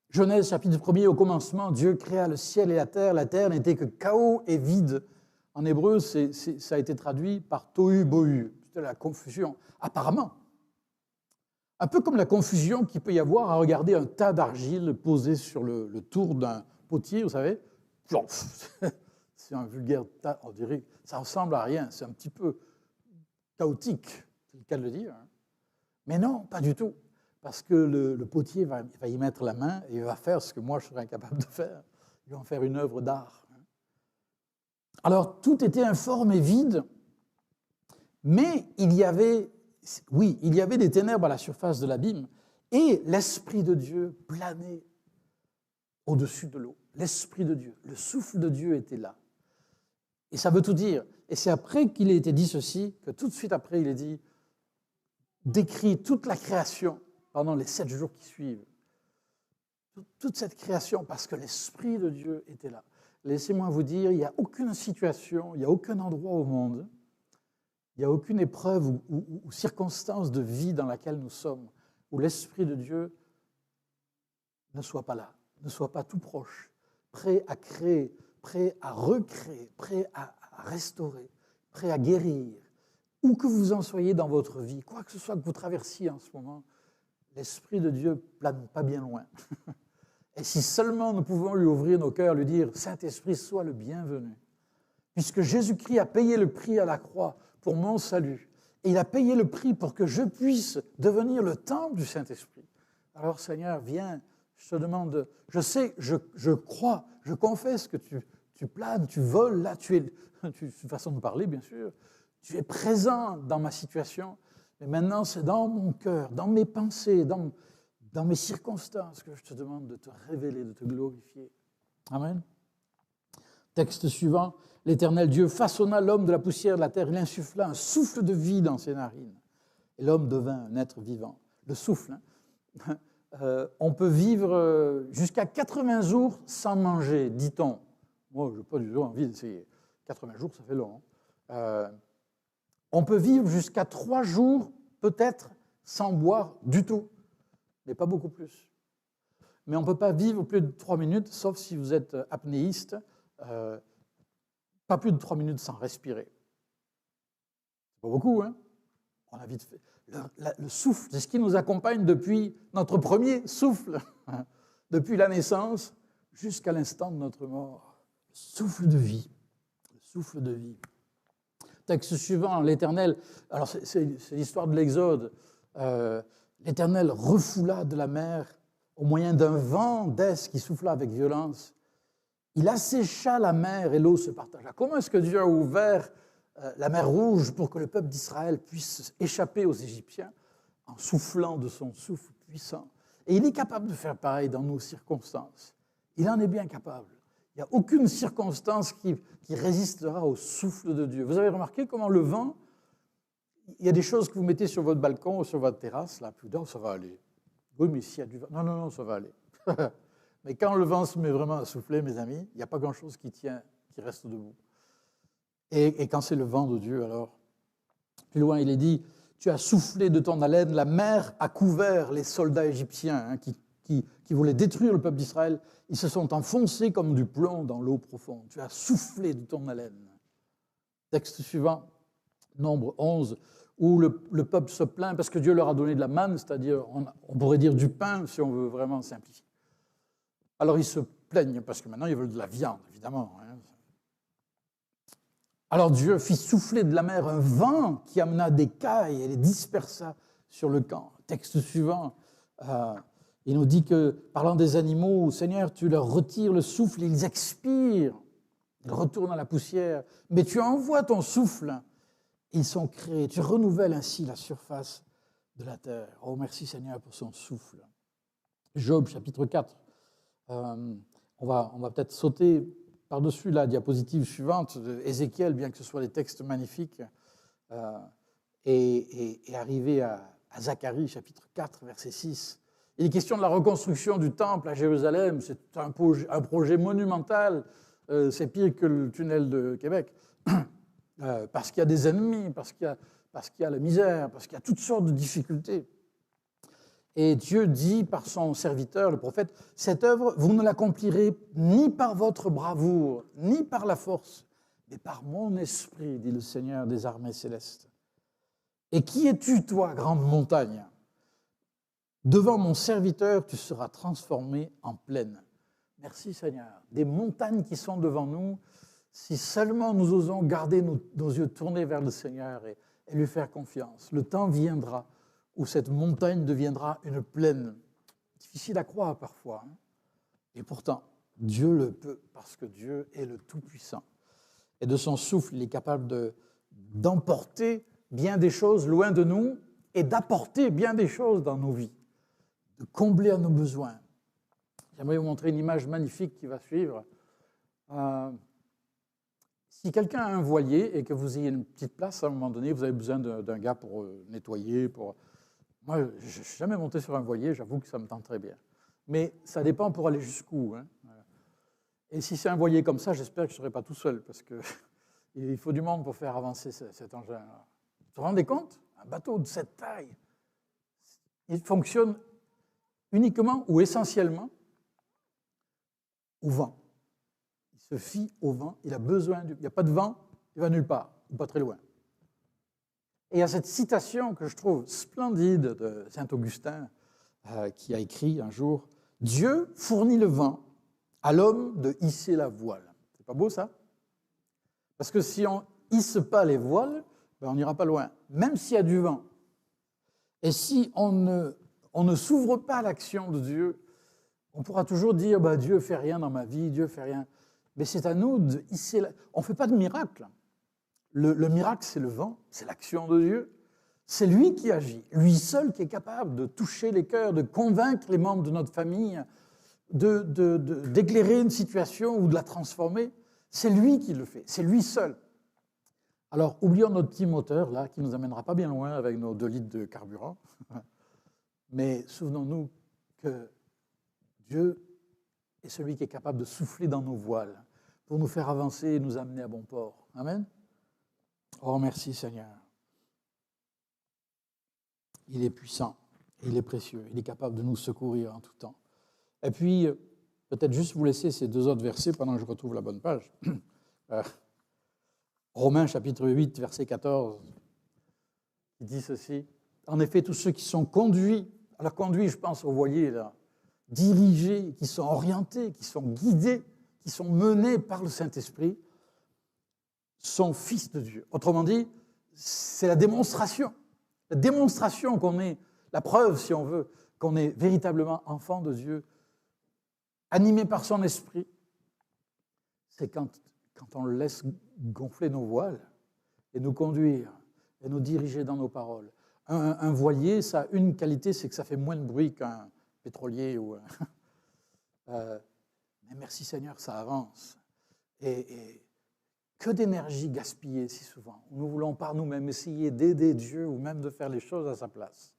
Genèse, chapitre 1er, au commencement, Dieu créa le ciel et la terre n'était que chaos et vide. En hébreu, ça a été traduit par tohu bohu. C'était la confusion, apparemment. Un peu comme la confusion qu'il peut y avoir à regarder un tas d'argile posé sur le tour d'un potier, vous savez. C'est un vulgaire tas, on dirait, ça ressemble à rien, c'est un petit peu chaotique, c'est le cas de le dire. Mais non, pas du tout, parce que le potier va y mettre la main et il va faire ce que moi je serais incapable de faire. Il va en faire une œuvre d'art. Alors, tout était informe et vide, mais il y avait des ténèbres à la surface de l'abîme, et l'Esprit de Dieu planait au-dessus de l'eau. L'Esprit de Dieu, le souffle de Dieu était là. Et ça veut tout dire. Et c'est après qu'il a été dit ceci, que tout de suite après, il est dit, décrit toute la création pendant les 7 jours qui suivent. Toute cette création, parce que l'Esprit de Dieu était là. Laissez-moi vous dire, il n'y a aucune situation, il n'y a aucun endroit au monde, il n'y a aucune épreuve ou circonstance de vie dans laquelle nous sommes, où l'Esprit de Dieu ne soit pas là, ne soit pas tout proche, prêt à créer, prêt à recréer, prêt à restaurer, prêt à guérir. Où que vous en soyez dans votre vie, quoi que ce soit que vous traversiez en ce moment, l'Esprit de Dieu plane pas bien loin. Et si seulement nous pouvons lui ouvrir nos cœurs, lui dire « Saint-Esprit, sois le bienvenu ». Puisque Jésus-Christ a payé le prix à la croix pour mon salut, et il a payé le prix pour que je puisse devenir le temple du Saint-Esprit. Alors Seigneur, viens, je te demande, je sais, je crois, je confesse que tu planes, tu voles, là, tu es une façon de parler bien sûr, tu es présent dans ma situation, mais maintenant c'est dans mon cœur, dans mes pensées, dans mes circonstances que je te demande de te révéler, de te glorifier. Amen. Texte suivant, l'Éternel Dieu façonna l'homme de la poussière de la terre, il insuffla un souffle de vie dans ses narines, et l'homme devint un être vivant. Le souffle, hein. On peut vivre jusqu'à 80 jours sans manger, dit-on. Moi, je n'ai pas du tout envie d'essayer. 80 jours, ça fait long. On peut vivre jusqu'à 3 jours, peut-être, sans boire du tout, mais pas beaucoup plus. Mais on ne peut pas vivre plus de 3 minutes, sauf si vous êtes apnéiste, pas plus de 3 minutes sans respirer. C'est pas beaucoup, hein? On a vite fait. Le souffle, c'est ce qui nous accompagne depuis notre premier souffle, depuis la naissance jusqu'à l'instant de notre mort. Le souffle de vie. Le souffle de vie. Texte suivant, l'Éternel, alors c'est l'histoire de l'Exode, l'Éternel refoula de la mer au moyen d'un vent d'est qui souffla avec violence. Il assécha la mer et l'eau se partagea. Comment est-ce que Dieu a ouvert la mer Rouge pour que le peuple d'Israël puisse échapper aux Égyptiens en soufflant de son souffle puissant? Et il est capable de faire pareil dans nos circonstances. Il en est bien capable. Il n'y a aucune circonstance qui résistera au souffle de Dieu. Vous avez remarqué comment le vent, il y a des choses que vous mettez sur votre balcon ou sur votre terrasse, là, plus ça va aller. Oui, mais s'il y a du vent, non, ça va aller. Mais quand le vent se met vraiment à souffler, mes amis, il n'y a pas grand-chose qui tient, qui reste debout. Et quand c'est le vent de Dieu, alors, plus loin, il est dit, tu as soufflé de ton haleine, la mer a couvert les soldats égyptiens hein, qui voulaient détruire le peuple d'Israël. Ils se sont enfoncés comme du plomb dans l'eau profonde. Tu as soufflé de ton haleine. Texte suivant, Nombre 11, où le peuple se plaint parce que Dieu leur a donné de la manne, c'est-à-dire, on pourrait dire du pain, si on veut vraiment simplifier. Alors ils se plaignent parce que maintenant ils veulent de la viande, évidemment. Hein. Alors Dieu fit souffler de la mer un vent qui amena des cailles et les dispersa sur le camp. Texte suivant, il nous dit que, parlant des animaux, Seigneur, tu leur retires le souffle, ils expirent, ils retournent à la poussière, mais tu envoies ton souffle, ils sont créés, tu renouvelles ainsi la surface de la terre. Oh, merci Seigneur pour son souffle. Job, chapitre 4. On va peut-être sauter par-dessus la diapositive suivante, Ézéchiel, bien que ce soit des textes magnifiques, et arriver à Zacharie, chapitre 4, verset 6. Il est question de la reconstruction du temple à Jérusalem. C'est un projet monumental. C'est pire que le tunnel de Québec. Parce qu'il y a des ennemis, parce qu'il y a la misère, parce qu'il y a toutes sortes de difficultés. Et Dieu dit par son serviteur, le prophète, « Cette œuvre, vous ne l'accomplirez ni par votre bravoure, ni par la force, mais par mon esprit, dit le Seigneur des armées célestes. Et qui es-tu, toi, grande montagne? Devant mon serviteur, tu seras transformé en plaine. » Merci Seigneur. Des montagnes qui sont devant nous, si seulement nous osons garder nos yeux tournés vers le Seigneur et lui faire confiance, le temps viendra où cette montagne deviendra une plaine. Difficile à croire parfois. Hein? Et pourtant, Dieu le peut, parce que Dieu est le Tout-Puissant. Et de son souffle, il est capable d'emporter bien des choses loin de nous et d'apporter bien des choses dans nos vies, de combler à nos besoins. J'aimerais vous montrer une image magnifique qui va suivre. Si quelqu'un a un voilier et que vous ayez une petite place, à un moment donné, vous avez besoin d'un gars pour nettoyer, Moi, je ne suis jamais monté sur un voilier, j'avoue que ça me tente très bien. Mais ça dépend pour aller jusqu'où. Hein. Et si c'est un voilier comme ça, j'espère que je ne serai pas tout seul, parce qu'il faut du monde pour faire avancer cet engin-là. Vous vous rendez compte? Un bateau de cette taille, il fonctionne uniquement ou essentiellement au vent. se fie au vent, il a besoin il n'y a pas de vent, il va nulle part, ou pas très loin. Et il y a cette citation que je trouve splendide de Saint-Augustin, qui a écrit un jour « Dieu fournit le vent à l'homme de hisser la voile ». C'est pas beau ça? Parce que si on ne hisse pas les voiles, ben on n'ira pas loin, même s'il y a du vent. Et si on ne s'ouvre pas à l'action de Dieu, on pourra toujours dire bah, « Dieu ne fait rien dans ma vie, Dieu ne fait rien ». Mais c'est à nous de hisser On ne fait pas de miracle. Le miracle, c'est le vent, c'est l'action de Dieu. C'est lui qui agit, lui seul qui est capable de toucher les cœurs, de convaincre les membres de notre famille, d'éclairer une situation ou de la transformer. C'est lui qui le fait, c'est lui seul. Alors, oublions notre petit moteur, là, qui ne nous amènera pas bien loin avec nos 2 litres de carburant. Mais souvenons-nous que Dieu est celui qui est capable de souffler dans nos voiles pour nous faire avancer et nous amener à bon port. Amen. Oh, merci Seigneur. Il est puissant, il est précieux, il est capable de nous secourir en tout temps. Et puis, peut-être juste vous laisser ces 2 autres versets pendant que je retrouve la bonne page. Romains chapitre 8, verset 14, il dit ceci. En effet, tous ceux qui sont conduits, alors conduits, je pense aux voiliers là, dirigés, qui sont orientés, qui sont guidés, qui sont menés par le Saint-Esprit, sont fils de Dieu. Autrement dit, c'est la démonstration qu'on est, la preuve, si on veut, qu'on est véritablement enfant de Dieu, animé par son esprit. C'est quand on le laisse gonfler nos voiles et nous conduire et nous diriger dans nos paroles. Un voilier, ça a une qualité, c'est que ça fait moins de bruit qu'un pétrolier. Mais merci Seigneur, ça avance. Et que d'énergie gaspillée si souvent. Nous voulons par nous-mêmes essayer d'aider Dieu ou même de faire les choses à sa place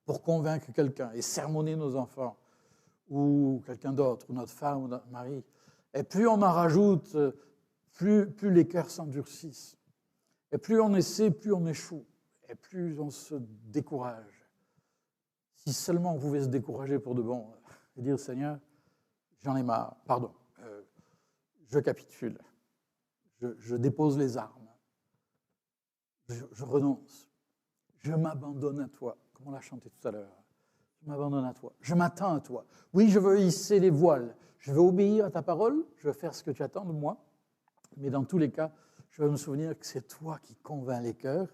pour convaincre quelqu'un et sermonner nos enfants ou quelqu'un d'autre, ou notre femme ou notre mari. Et plus on en rajoute, plus les cœurs s'endurcissent. Et plus on essaie, plus on échoue. Et plus on se décourage. Si seulement on pouvait se décourager pour de bon et dire « Seigneur, j'en ai marre, pardon, je capitule. Je dépose les armes, je renonce, je m'abandonne à toi, comme on l'a chanté tout à l'heure. Je m'abandonne à toi, je m'attends à toi. Oui, je veux hisser les voiles, je veux obéir à ta parole, je veux faire ce que tu attends de moi, mais dans tous les cas, je veux me souvenir que c'est toi qui convaincs les cœurs,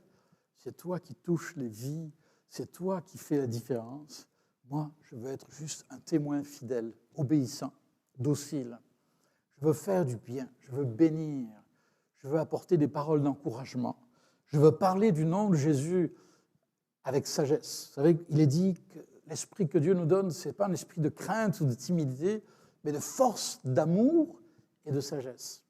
c'est toi qui touches les vies, c'est toi qui fais la différence. Moi, je veux être juste un témoin fidèle, obéissant, docile. Je veux faire du bien, je veux bénir. Je veux apporter des paroles d'encouragement. Je veux parler du nom de Jésus avec sagesse. Vous savez, il est dit que l'esprit que Dieu nous donne, ce n'est pas un esprit de crainte ou de timidité, mais de force, d'amour et de sagesse.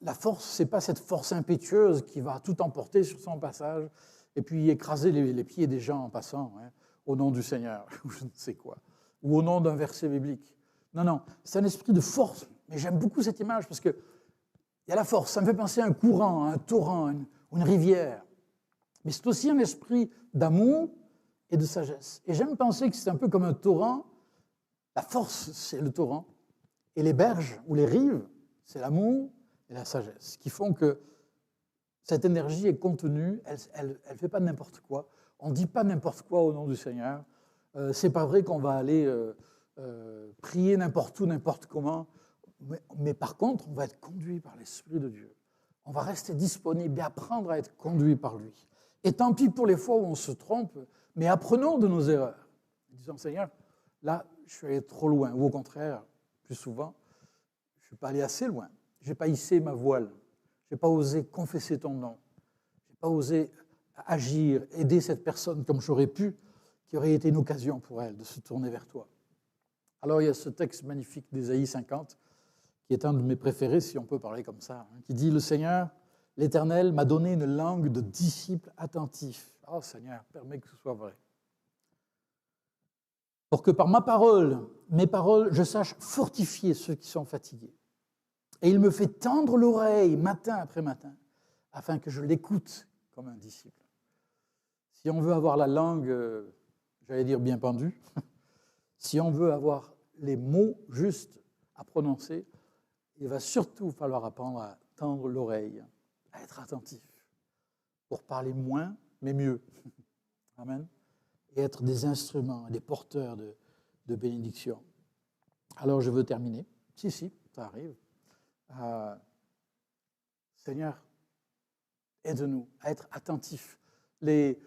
La force, ce n'est pas cette force impétueuse qui va tout emporter sur son passage et puis écraser les pieds des gens en passant, hein, au nom du Seigneur, ou je ne sais quoi, ou au nom d'un verset biblique. Non, non, c'est un esprit de force. Mais j'aime beaucoup cette image parce que il y a la force, ça me fait penser à un courant, à un torrent, une rivière. Mais c'est aussi un esprit d'amour et de sagesse. Et j'aime penser que c'est un peu comme un torrent. La force, c'est le torrent. Et les berges ou les rives, c'est l'amour et la sagesse, qui font que cette énergie est contenue, elle ne fait pas n'importe quoi. On ne dit pas n'importe quoi au nom du Seigneur. C'est pas vrai qu'on va aller prier n'importe où, n'importe comment. Mais par contre, on va être conduit par l'Esprit de Dieu. On va rester disponible et apprendre à être conduit par lui. Et tant pis pour les fois où on se trompe, mais apprenons de nos erreurs. Disons, Seigneur, là, je suis allé trop loin. Ou au contraire, plus souvent, je ne suis pas allé assez loin. Je n'ai pas hissé ma voile. Je n'ai pas osé confesser ton nom. Je n'ai pas osé agir, aider cette personne comme j'aurais pu, qui aurait été une occasion pour elle de se tourner vers toi. Alors, il y a ce texte magnifique d'Ésaïe 50, qui est un de mes préférés, si on peut parler comme ça, qui dit « Le Seigneur, l'Éternel, m'a donné une langue de disciple attentif. » Oh Seigneur, permets que ce soit vrai. « Pour que par mes paroles, je sache fortifier ceux qui sont fatigués. Et il me fait tendre l'oreille matin après matin, afin que je l'écoute comme un disciple. » Si on veut avoir la langue, j'allais dire bien pendue, si on veut avoir les mots justes à prononcer, il va surtout falloir apprendre à tendre l'oreille, à être attentif, pour parler moins, mais mieux. Amen. Et être des instruments, des porteurs de bénédiction. Alors, je veux terminer. Si, ça arrive. Seigneur, aide-nous à être attentifs. Les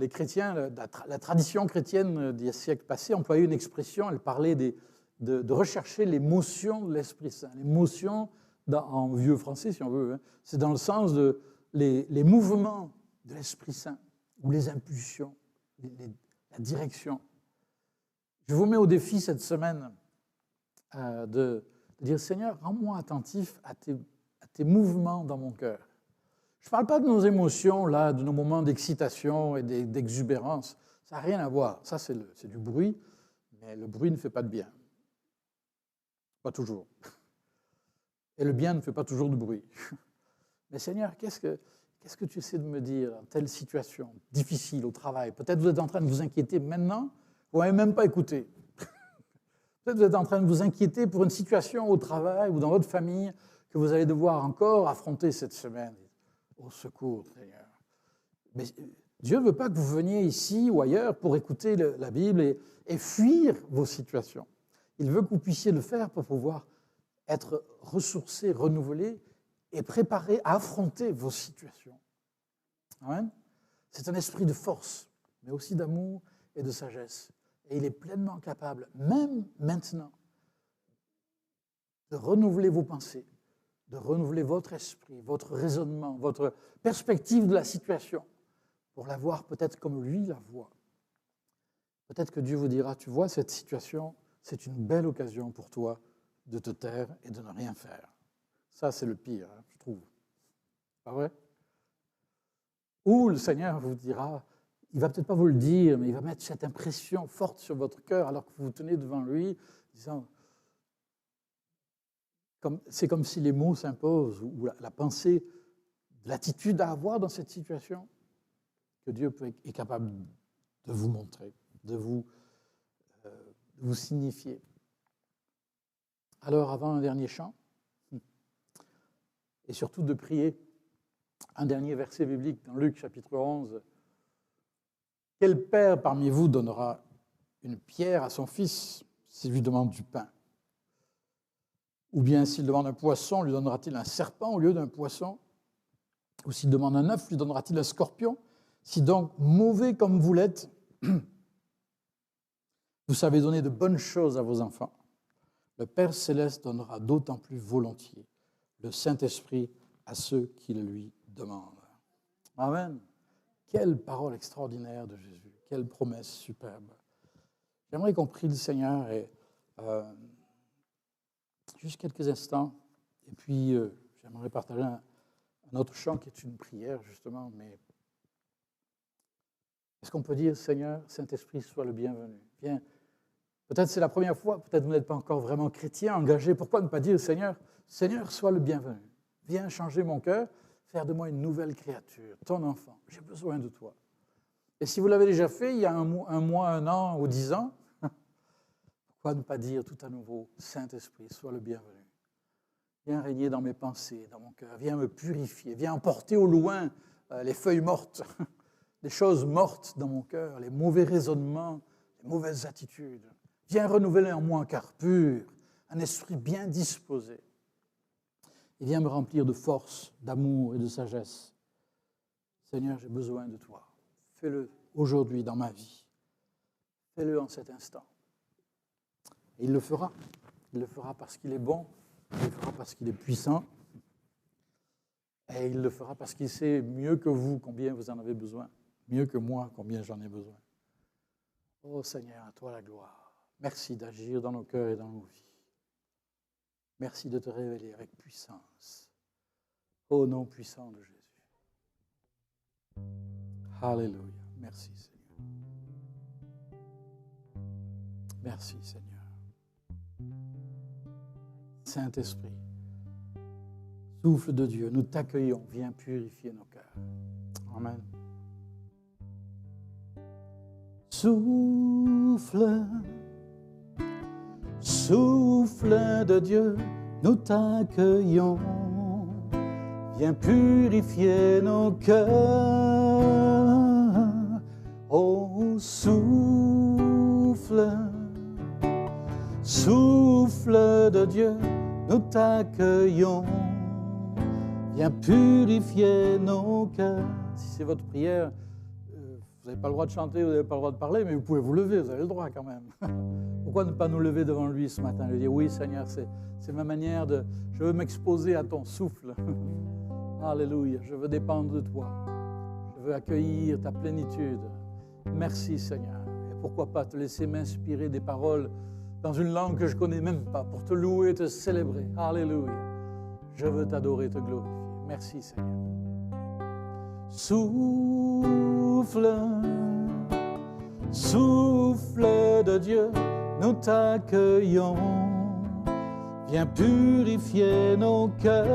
chrétiens, la tradition chrétienne des siècles passés employait une expression, elle parlait de rechercher l'émotion de l'Esprit Saint. L'émotion, en vieux français si on veut, hein, c'est dans le sens de les mouvements de l'Esprit Saint, ou les impulsions, la direction. Je vous mets au défi cette semaine de dire, Seigneur, rends-moi attentif à tes mouvements dans mon cœur. Je ne parle pas de nos émotions, là, de nos moments d'excitation et d'exubérance. Ça n'a rien à voir. Ça, c'est du bruit, mais le bruit ne fait pas de bien. Pas toujours. Et le bien ne fait pas toujours de bruit. Mais Seigneur, qu'est-ce que tu essaies de me dire dans telle situation difficile au travail? Peut-être vous êtes en train de vous inquiéter maintenant, vous n'avez même pas écouté. Peut-être vous êtes en train de vous inquiéter pour une situation au travail ou dans votre famille que vous allez devoir encore affronter cette semaine. Au secours, Seigneur. Mais Dieu ne veut pas que vous veniez ici ou ailleurs pour écouter la Bible et fuir vos situations. Il veut que vous puissiez le faire pour pouvoir être ressourcé, renouvelé et préparé à affronter vos situations. Amen. C'est un esprit de force, mais aussi d'amour et de sagesse. Et il est pleinement capable, même maintenant, de renouveler vos pensées, de renouveler votre esprit, votre raisonnement, votre perspective de la situation, pour la voir peut-être comme lui la voit. Peut-être que Dieu vous dira, tu vois, cette situation, c'est une belle occasion pour toi de te taire et de ne rien faire. Ça, c'est le pire, hein, je trouve. Pas vrai? Ou le Seigneur vous dira, il ne va peut-être pas vous le dire, mais il va mettre cette impression forte sur votre cœur alors que vous vous tenez devant lui, disant, c'est comme si les mots s'imposent, ou la pensée, l'attitude à avoir dans cette situation, que Dieu est capable de vous montrer, de vous signifier. Alors, avant un dernier chant, et surtout de prier, un dernier verset biblique dans Luc chapitre 11, « Quel père parmi vous donnera une pierre à son fils s'il lui demande du pain ? Ou bien s'il demande un poisson, lui donnera-t-il un serpent au lieu d'un poisson ? Ou s'il demande un œuf, lui donnera-t-il un scorpion ? Si donc, mauvais comme vous l'êtes, vous savez donner de bonnes choses à vos enfants, le Père céleste donnera d'autant plus volontiers le Saint-Esprit à ceux qui le lui demandent. » Amen. Quelle parole extraordinaire de Jésus. Quelle promesse superbe. J'aimerais qu'on prie le Seigneur et juste quelques instants. Et puis, j'aimerais partager un autre chant qui est une prière, justement. Mais est-ce qu'on peut dire, Seigneur, Saint-Esprit, sois le bienvenu? Viens. Peut-être c'est la première fois, peut-être vous n'êtes pas encore vraiment chrétien, engagé. Pourquoi ne pas dire, Seigneur, sois le bienvenu. Viens changer mon cœur, faire de moi une nouvelle créature, ton enfant. J'ai besoin de toi. Et si vous l'avez déjà fait il y a un mois, 1 an ou 10 ans, pourquoi ne pas dire tout à nouveau, Saint-Esprit, sois le bienvenu. Viens régner dans mes pensées, dans mon cœur. Viens me purifier. Viens emporter au loin les feuilles mortes, les choses mortes dans mon cœur, les mauvais raisonnements, les mauvaises attitudes. Viens renouveler en moi un cœur pur, un esprit bien disposé. Et viens me remplir de force, d'amour et de sagesse. Seigneur, j'ai besoin de toi. Fais-le aujourd'hui dans ma vie. Fais-le en cet instant. Et il le fera. Il le fera parce qu'il est bon. Il le fera parce qu'il est puissant. Et il le fera parce qu'il sait mieux que vous combien vous en avez besoin. Mieux que moi combien j'en ai besoin. Oh Seigneur, à toi la gloire. Merci d'agir dans nos cœurs et dans nos vies. Merci de te révéler avec puissance. Au nom puissant de Jésus. Alléluia. Merci Seigneur. Merci Seigneur. Saint-Esprit, souffle de Dieu, nous t'accueillons, viens purifier nos cœurs. Amen. Souffle, souffle de Dieu, nous t'accueillons. Viens purifier nos cœurs. Oh, souffle, souffle de Dieu, nous t'accueillons. Viens purifier nos cœurs. Si c'est votre prière, vous n'avez pas le droit de chanter, vous n'avez pas le droit de parler, mais vous pouvez vous lever, vous avez le droit quand même. Pourquoi ne pas nous lever devant lui ce matin et lui dire, oui Seigneur, c'est ma manière de... Je veux m'exposer à ton souffle. Alléluia, je veux dépendre de toi. Je veux accueillir ta plénitude. Merci Seigneur. Et pourquoi pas te laisser m'inspirer des paroles dans une langue que je ne connais même pas pour te louer et te célébrer. Alléluia. Je veux t'adorer et te glorifier. Merci Seigneur. Souffle, souffle de Dieu, nous t'accueillons. Viens purifier nos cœurs.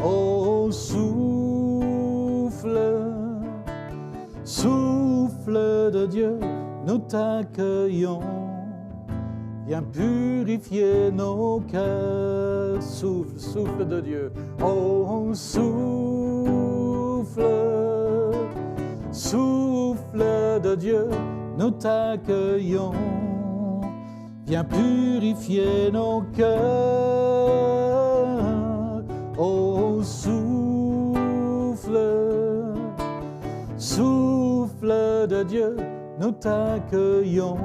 Oh, souffle, souffle de Dieu, nous t'accueillons. Viens purifier nos cœurs. Souffle, souffle de Dieu. Oh, souffle, souffle de Dieu, nous t'accueillons. Viens purifier nos cœurs. Oh, souffle, souffle de Dieu, nous t'accueillons.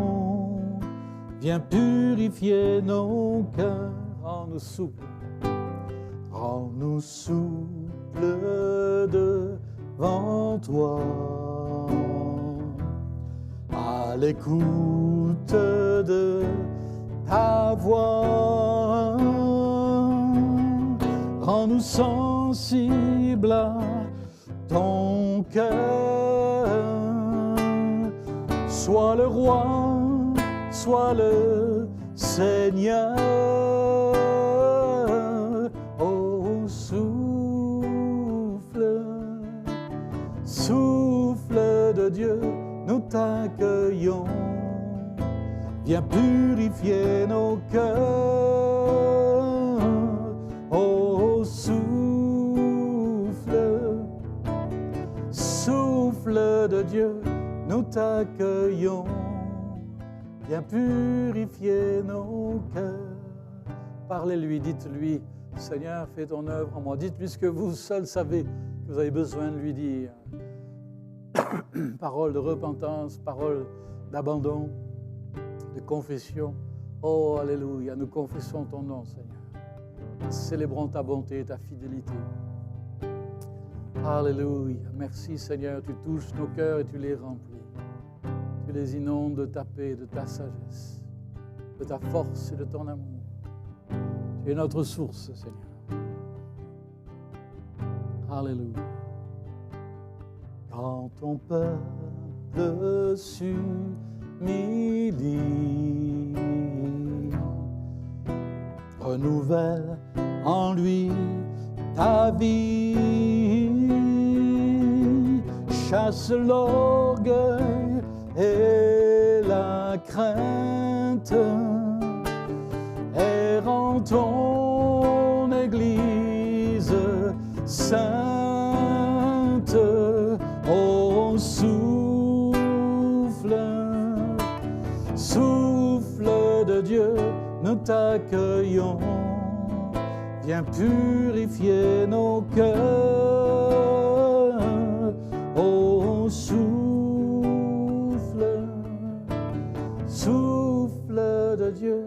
Viens purifier nos cœurs. Rends-nous souples, rends-nous souples devant toi. À l'écoute de ta voix, rends-nous sensibles à ton cœur. Sois le roi, sois le Seigneur. Oh, souffle, souffle de Dieu, nous t'accueillons. Viens purifier nos cœurs. Oh, souffle, souffle de Dieu, nous t'accueillons. Viens purifier nos cœurs. Parlez-lui, dites-lui, Seigneur, fais ton œuvre en moi. Dites-lui ce que vous seul savez que vous avez besoin de lui dire. Parole de repentance, parole d'abandon, de confession. Oh, alléluia, nous confessons ton nom, Seigneur. Célébrons ta bonté et ta fidélité. Alléluia, merci Seigneur, tu touches nos cœurs et tu les remplis. Tu les inondes de ta paix, de ta sagesse, de ta force et de ton amour. Tu es notre source, Seigneur. Alléluia. Quand ton peuple s'humilie, renouvelle en lui ta vie, chasse l'orgueil et la crainte, et rend ton Église sainte. Oh, souffle, souffle de Dieu, nous t'accueillons. Viens purifier nos cœurs. Oh, souffle, souffle de Dieu,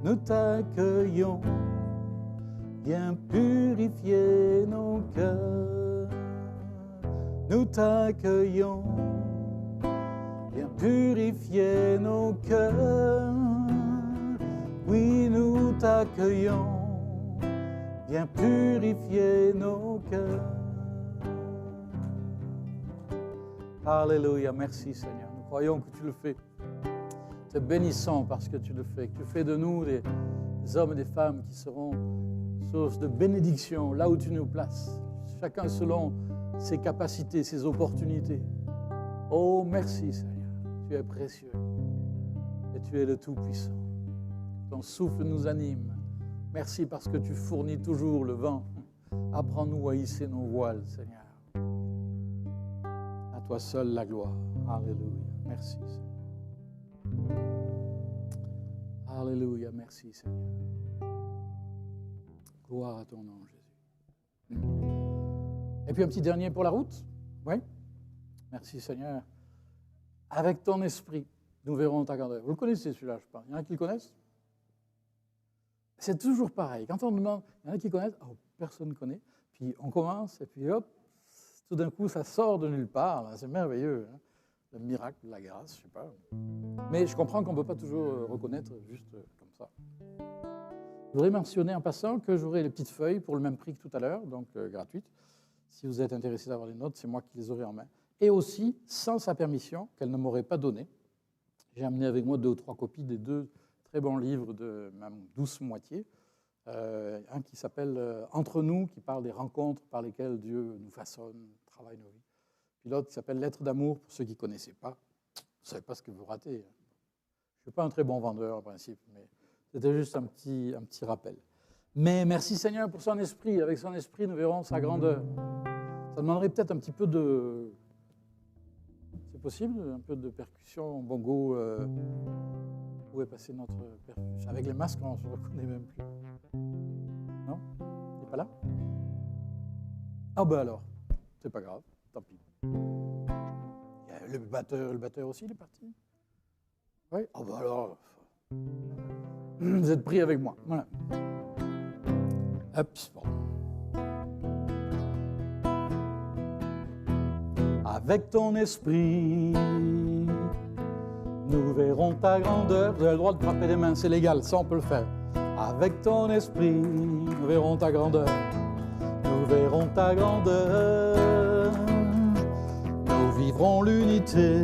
nous t'accueillons. Viens purifier nos cœurs. Nous t'accueillons. Viens purifier nos cœurs. Oui, nous t'accueillons. Viens purifier nos cœurs. Alléluia, merci Seigneur. Nous croyons que tu le fais. Te bénissons parce que tu le fais. Que tu fais de nous des hommes et des femmes qui seront source de bénédiction là où tu nous places. Chacun selon ses capacités, ses opportunités. Oh, merci Seigneur. Tu es précieux et tu es le Tout-Puissant. ton souffle nous anime. Merci parce que tu fournis toujours le vent. Apprends-nous à hisser nos voiles, Seigneur. À toi seul la gloire. Alléluia. Merci, Seigneur. Alléluia. Merci, Seigneur. Gloire à ton nom, Jésus. Et puis un petit dernier pour la route. Oui. Merci, Seigneur. Avec ton esprit, nous verrons ta grandeur. Vous le connaissez celui-là, je pense. Il y en a qui le connaissent? C'est toujours pareil. Quand on demande, il y en a qui connaissent, oh, personne ne connaît. Puis on commence, et puis hop, tout d'un coup, ça sort de nulle part. Là. C'est merveilleux. Hein? Le miracle, la grâce, je ne sais pas. Mais je comprends qu'on ne peut pas toujours reconnaître juste comme ça. Je voudrais mentionner en passant que j'aurai les petites feuilles pour le même prix que tout à l'heure, donc gratuites. Si vous êtes intéressé d'avoir les notes, c'est moi qui les aurai en main. Et aussi, sans sa permission, qu'elle ne m'aurait pas donnée, j'ai amené avec moi 2 ou 3 copies des 2 très bons livres de ma douce moitié. Un qui s'appelle « Entre nous », qui parle des rencontres par lesquelles Dieu nous façonne, travaille nos vies. Puis l'autre qui s'appelle « Lettres d'amour », pour ceux qui ne connaissaient pas. Vous ne savez pas ce que vous ratez. Je ne suis pas un très bon vendeur en principe, mais c'était juste un petit rappel. Mais merci Seigneur pour son esprit. Avec son esprit, nous verrons sa grandeur. Ça demanderait peut-être un petit peu de... C'est possible? Un peu de percussion, bongo. Où est passé notre percussion? Avec les masques, on ne se reconnaît même plus. Non? Il n'est pas là? Ah ben alors, c'est pas grave, tant pis. Il y a le batteur aussi, il est parti? Oui? Ah ben alors, vous êtes pris avec moi. Voilà. Hop, bon. Avec ton esprit, nous verrons ta grandeur. Vous avez le droit de frapper les mains, c'est légal, ça on peut le faire. Avec ton esprit, nous verrons ta grandeur. Nous verrons ta grandeur. Nous vivrons l'unité.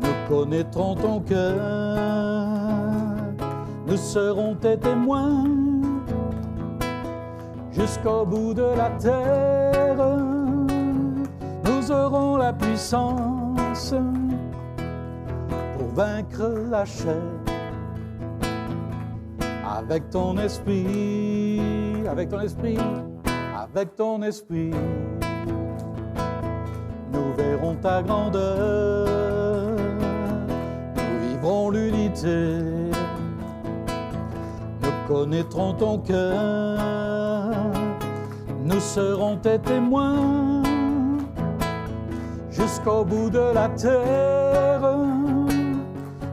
Nous connaîtrons ton cœur. Nous serons tes témoins jusqu'au bout de la terre. Nous aurons la puissance pour vaincre la chair. Avec ton esprit, avec ton esprit, avec ton esprit, nous verrons ta grandeur. Nous vivrons l'unité. Nous connaîtrons ton cœur. Nous serons tes témoins jusqu'au bout de la terre.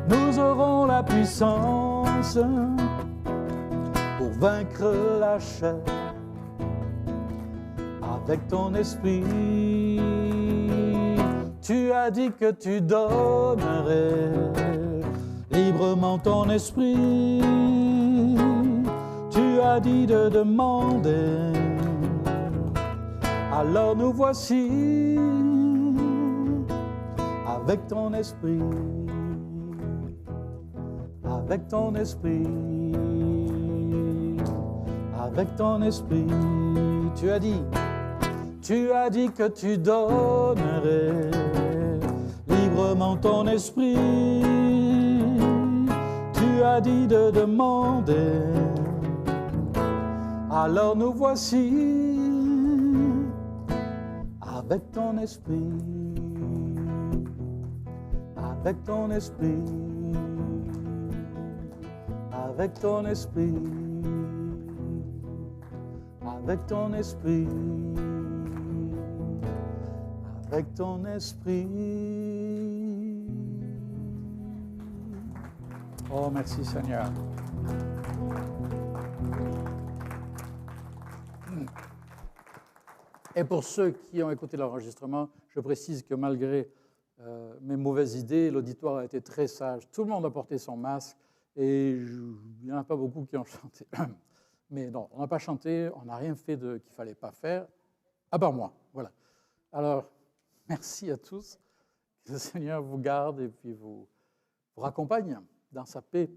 Nous aurons la puissance pour vaincre la chair. Avec ton esprit, tu as dit que tu donnerais librement ton esprit. Tu as dit de demander, alors nous voici. Avec ton esprit, avec ton esprit, avec ton esprit, tu as dit que tu donnerais librement ton esprit. Tu as dit de demander, alors nous voici. Avec ton esprit, avec ton esprit, avec ton esprit, avec ton esprit, avec ton esprit. Oh, merci Seigneur. Et pour ceux qui ont écouté l'enregistrement, je précise que malgré mes mauvaises idées, l'auditoire a été très sage. Tout le monde a porté son masque et il n'y en a pas beaucoup qui ont chanté. Mais non, on n'a pas chanté, on n'a rien fait qu'il ne fallait pas faire, à part moi. Voilà. Alors, merci à tous. Que le Seigneur vous garde et puis vous raccompagne dans sa paix.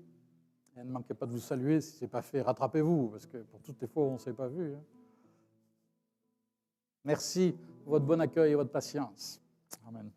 Et ne manquez pas de vous saluer. Si ce n'est pas fait, rattrapez-vous, parce que pour toutes les fois où on ne s'est pas vu. Hein. Merci pour votre bon accueil et votre patience. Amen.